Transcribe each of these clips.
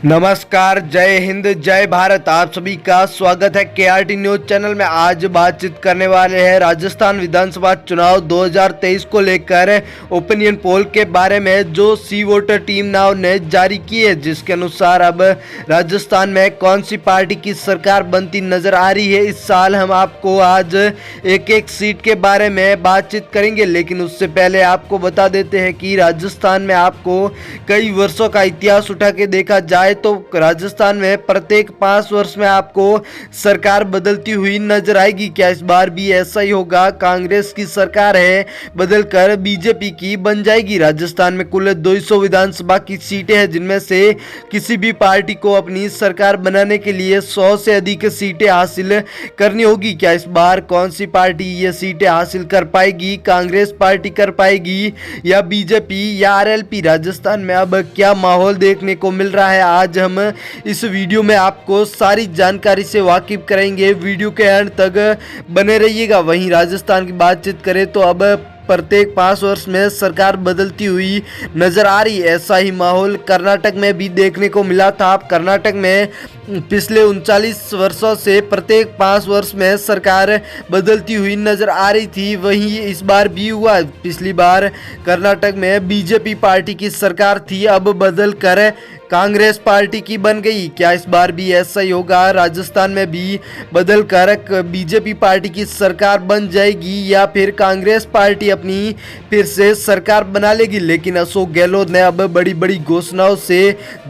नमस्कार, जय हिंद, जय भारत। आप सभी का स्वागत है केआरटी न्यूज चैनल में। आज बातचीत करने वाले हैं राजस्थान विधानसभा चुनाव 2023 को लेकर ओपिनियन पोल के बारे में जो सी वोटर टीम नाउ ने जारी की है, जिसके अनुसार अब राजस्थान में कौन सी पार्टी की सरकार बनती नजर आ रही है इस साल। हम आपको आज एक एक सीट के बारे में बातचीत करेंगे, लेकिन उससे पहले आपको बता देते हैं कि राजस्थान में आपको कई वर्षों का इतिहास उठा के देखा जाए तो राजस्थान में प्रत्येक 5 वर्ष में आपको सरकार बदलती हुई नजर आएगी। क्या इस बार भी ऐसा ही होगा? कांग्रेस की सरकार है बदलकर बीजेपी की बन जाएगी। राजस्थान में कुल 200 विधानसभा की सीटें हैं, जिनमें से किसी भी पार्टी को अपनी सरकार बनाने के लिए 100 से अधिक सीटें हासिल करनी होगी। क्या इस बार कौन सी पार्टी ये सीटें हासिल कर पाएगी? कांग्रेस पार्टी कर पाएगी या बीजेपी या आरएलपी? राजस्थान में अब क्या माहौल देखने को मिल रहा है, आज हम इस वीडियो में आपको सारी जानकारी से वाकिफ कराएंगे। वीडियो के अंत तक बने रहिएगा। वहीं राजस्थान की बातचीत करें तो अब प्रत्येक 5 वर्ष में सरकार बदलती हुई नजर आ रही है। ऐसा ही माहौल कर्नाटक में भी देखने को मिला था। कर्नाटक में पिछले 39 वर्षों से प्रत्येक 5 वर्ष में सरकार बदलती हुई नजर आ रही थी, वहीं इस बार भी हुआ। पिछली बार कर्नाटक में बीजेपी पार्टी की सरकार थी, अब बदल कर कांग्रेस पार्टी की बन गई। क्या इस बार भी ऐसा ही होगा? राजस्थान में भी बदल कर बीजेपी पार्टी की सरकार बन जाएगी या फिर कांग्रेस पार्टी अपनी फिर से सरकार बना लेगी? लेकिन अशोक गहलोत ने अब बड़ी बड़ी घोषणाओं से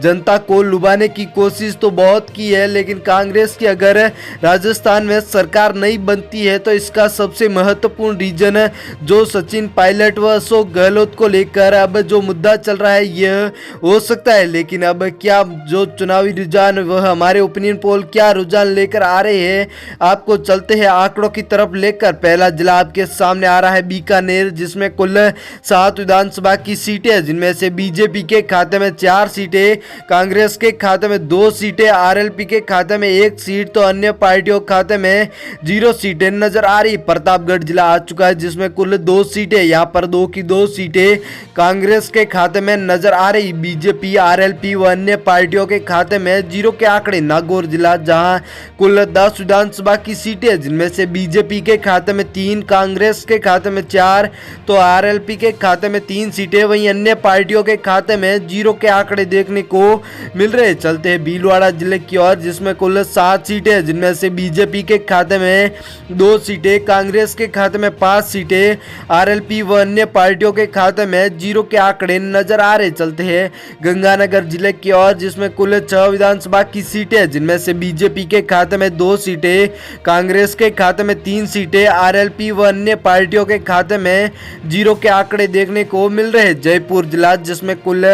जनता को लुभाने की कोशिश तो बहुत की है, लेकिन कांग्रेस की अगर राजस्थान में सरकार नहीं बनती है तो इसका सबसे महत्वपूर्ण रीजन जो सचिन पायलट व अशोक गहलोत को लेकर अब जो मुद्दा चल रहा है यह हो सकता है। लेकिन अब क्या जो चुनावी रुझान वह हमारे ओपिनियन पोल क्या रुझान लेकर आ रहे हैं, आपको चलते हैं आंकड़ों की तरफ लेकर। पहला जिला आपके सामने आ रहा है बीकानेर, जिसमें कुल 7 विधानसभा की सीटें हैं, जिनमें से बीजेपी के खाते में 4 सीटें, कांग्रेस के खाते में 2 सीटें, आरएलपी के खाते में 1 सीट तो अन्य पार्टियों के खाते में 0 सीटें नजर आ रही। प्रतापगढ़ जिला आ चुका है, जिसमें कुल 2 सीटें, यहाँ पर 2 की 2 सीटें कांग्रेस के खाते में नजर आ रही। बीजेपी, आरएलपी व अन्य पार्टियों के खाते में 0 के आंकड़े। नागौर जिला, जहां कुल 10 विधानसभा की सीटें, जिनमें से बीजेपी के खाते में 3, कांग्रेस के खाते में 4 तो आरएलपी के खाते में 3 सीटें, वहीं अन्य पार्टियों के खाते में 0 के आंकड़े देखने को मिल रहे। चलते हैं भीलवाड़ा जिले की ओर, जिसमें कुल 7 सीटें, जिनमें से बीजेपी के खाते में 2 सीटें, कांग्रेस के खाते में 5 सीटें, आरएलपी व अन्य पार्टियों के खाते में 0 के आंकड़े नजर आ रहे। चलते हैं गंगानगर जिले की ओर, जिसमें कुल 6 विधानसभा की सीटें, जिनमें से बीजेपी के खाते में 2 सीटें, कांग्रेस के खाते में 3 सीटें, आरएलपी व अन्य पार्टियों के खाते में 0 के आंकड़े देखने को मिल रहे। जयपुर जिला, जिसमें कुल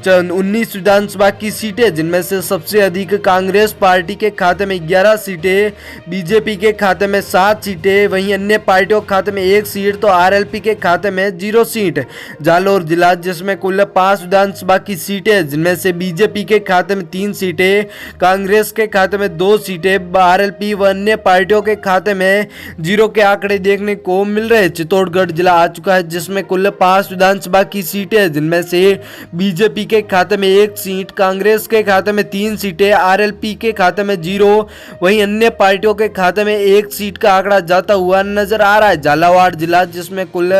19 विधानसभा की सीटें, जिनमें से सबसे अधिक कांग्रेस पार्टी के खाते में 11 सीटें, बीजेपी के खाते में 7 सीटें, वहीं अन्य पार्टियों के खाते में 1 सीट तो आरएलपी के खाते में 0 सीट। जालौर जिला, जिसमें कुल 5 विधानसभा की सीटें, जिनमें से बीजेपी के खाते में 3 सीटें, कांग्रेस के खाते में 2 सीटें, आरएलपी व अन्य पार्टियों के खाते में 0 के आंकड़े देखने को मिल रहे। चित्तौड़गढ़ जिला आ चुका है, जिसमें कुल 5 विधानसभा की सीटें, जिनमें से बीजेपी के खाते में 1 सीट, कांग्रेस के खाते में 3 सीटें, आरएलपी के खाते में 0, वहीं अन्य पार्टियों के खाते में 1 सीट का आंकड़ा जाता हुआ नजर आ रहा है। झालावाड़ जिला, जिसमें कुल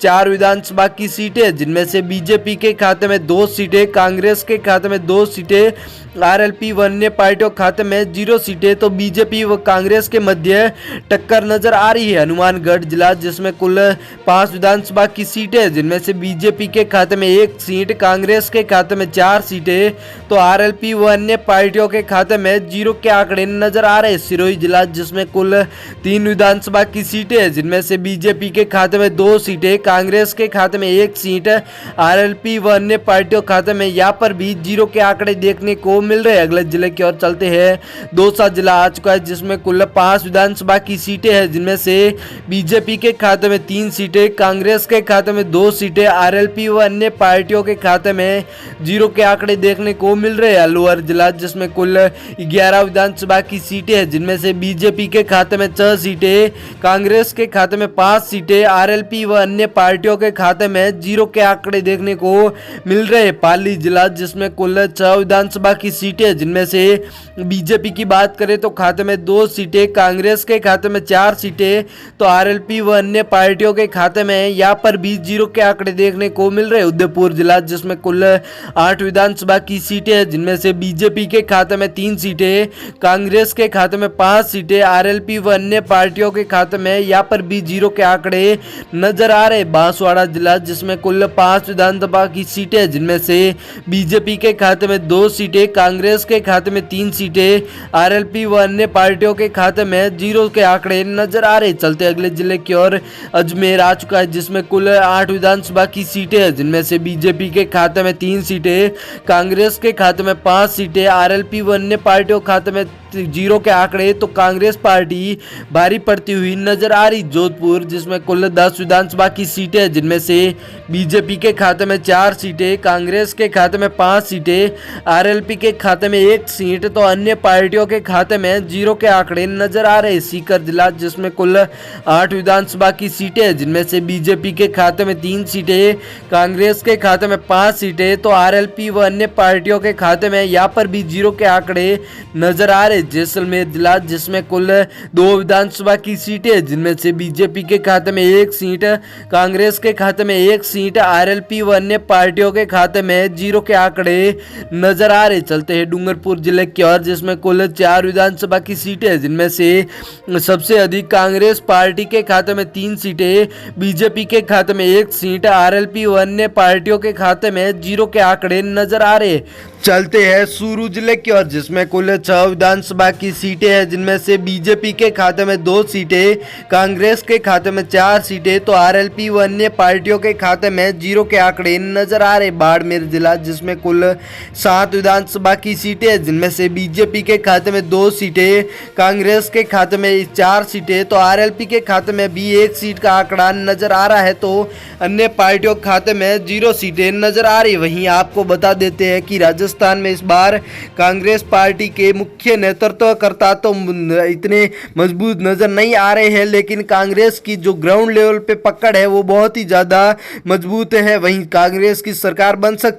4 विधानसभा की सीटें, जिनमें से बीजेपी के खाते में 2 सीटें, कांग्रेस के खाते में 2 सीटें, आरएलपी व अन्य पार्टियों खाते में 0 सीटें तो बीजेपी व कांग्रेस के मध्य टक्कर नजर आ रही है। हनुमानगढ़ जिला, जिसमें कुल 5 विधानसभा की सीटें, जिनमें से बीजेपी के खाते में 1 सीट, कांग्रेस के खाते में 4 सीटें तो आरएलपी व अन्य पार्टियों के खाते में 0 के आंकड़े नजर आ रहे। सिरोही जिला, जिसमें कुल 3 विधानसभा की सीटें, जिनमें से बीजेपी के खाते में 2 सीटें, कांग्रेस के खाते में 1 सीट, आरएलपी व अन्य पार्टियों खाते में यहाँ पर भी 0 के आंकड़े देखने को मिल रहे। अगले जिले की ओर चलते हैं। दौसा जिला आ चुका है, जिसमें कुल 5 विधानसभा की सीटें हैं, जिनमें से बीजेपी के खाते में 3 सीटें, कांग्रेस के खाते में 2 सीटें, आरएलपी व अन्य पार्टियों के खाते में 0 के आंकड़े देखने को मिल रहे हैं। अलवर जिला, जिसमें कुल 11 विधानसभा की सीटें हैं, जिनमें से बीजेपी के खाते में 6 सीटें, कांग्रेस के खाते में 5 सीटें, आरएलपी व अन्य पार्टियों के खाते में 0 के आंकड़े देखने को मिल रहे। पाली जिला, जिसमें कुल कुल 6 विधानसभा की सीटें, जिनमें से बीजेपी की बात करें तो खाते में 2 सीटें, कांग्रेस के खाते में 4 सीटें तो आरएलपी व अन्य पार्टियों के खाते में यहाँ पर भी जीरो के आंकड़े देखने को मिल रहे। उदयपुर जिला जिसमें कुल 8 विधानसभा की सीटें हैं, जिनमें से बीजेपी के खाते में 3 सीटें, कांग्रेस के खाते में 5 सीटें, आरएलपी व अन्य पार्टियों के खाते में यहाँ पर भी जीरो के आंकड़े नजर आ रहे। बांसवाड़ा जिला जिसमें कुल 5 विधानसभा की सीटें, जिनमें से बीजेपी के खाते में 2 सीटें, कांग्रेस के खाते में 3 सीटें, आरएलपी व अन्य पार्टियों के खाते में जीरो के आंकड़े नजर आ रहे। चलते अगले जिले की ओर, अजमेर आ चुका है जिसमें कुल 8 विधानसभा की सीटें हैं, जिनमें से बीजेपी के खाते में 3 सीटें, कांग्रेस के खाते में 5 सीटें, आरएलपी व अन्य पार्टियों के खाते में जीरो के आंकड़े तो कांग्रेस पार्टी भारी पड़ती हुई नजर आ रही। जोधपुर जिसमें कुल 10 विधानसभा की सीटें, जिनमें से बीजेपी के खाते में 4 सीटें, कांग्रेस के खाते में 5 सीटें, आरएलपी के खाते में 1 सीट तो अन्य पार्टियों के खाते में जीरो के आंकड़े नजर आ रहे। सीकर जिला जिसमें कुल 8 विधानसभा की सीटें, जिनमें से बीजेपी के खाते में 3 सीटें, कांग्रेस के खाते में 5 सीटें तो आरएलपी व अन्य पार्टियों के खाते में यहाँ पर भी जीरो के आंकड़े नजर आ रहे। जैसलमेर जिला जिसमें कुल 2 विधानसभा की सीटें, जिनमें से बीजेपी के खाते में 1 सीट, कांग्रेस के खाते में 1 सीट, आरएलपी व अन्य पार्टियों के खाते में जीरो के आंकड़े नजर आ रहे। चलते हैं डूंगरपुर जिले की ओर, जिसमें कुल 4 विधानसभा की सीटें, जिनमें से सबसे अधिक कांग्रेस पार्टी के खाते में 3 सीटें, बीजेपी के खाते में 1 सीट, आरएलपी व अन्य पार्टियों के खाते में जीरो के आंकड़े नजर आ रहे। चलते हैं सूरू जिले की ओर, जिसमें कुल 6 विधानसभा की सीटें हैं, जिनमें से बीजेपी के खाते में 2 सीटें, कांग्रेस के खाते में 4 सीटें तो आरएलपी व अन्य पार्टियों के खाते में जीरो के आंकड़े नजर आ रहे। बाड़मेर जिला जिसमें कुल 7 विधानसभा की सीटें, जिनमें से बीजेपी के खाते में 2 सीटें, कांग्रेस के खाते में 4 सीटें तो आरएलपी के खाते में भी 1 सीट का आंकड़ा नजर आ रहा है, तो अन्य पार्टियों के खाते में 0 सीटें नजर आ रही। वहीं आपको बता देते हैं कि राजस्थान में इस बार कांग्रेस पार्टी के मुख्य नेतृत्वकर्ता तो इतने मजबूत नजर नहीं आ रहे हैं, लेकिन कांग्रेस की जो ग्राउंड लेवल पे पकड़ है वो बहुत ही ज्यादा मजबूत है। वहीं कांग्रेस की सरकार बन सकती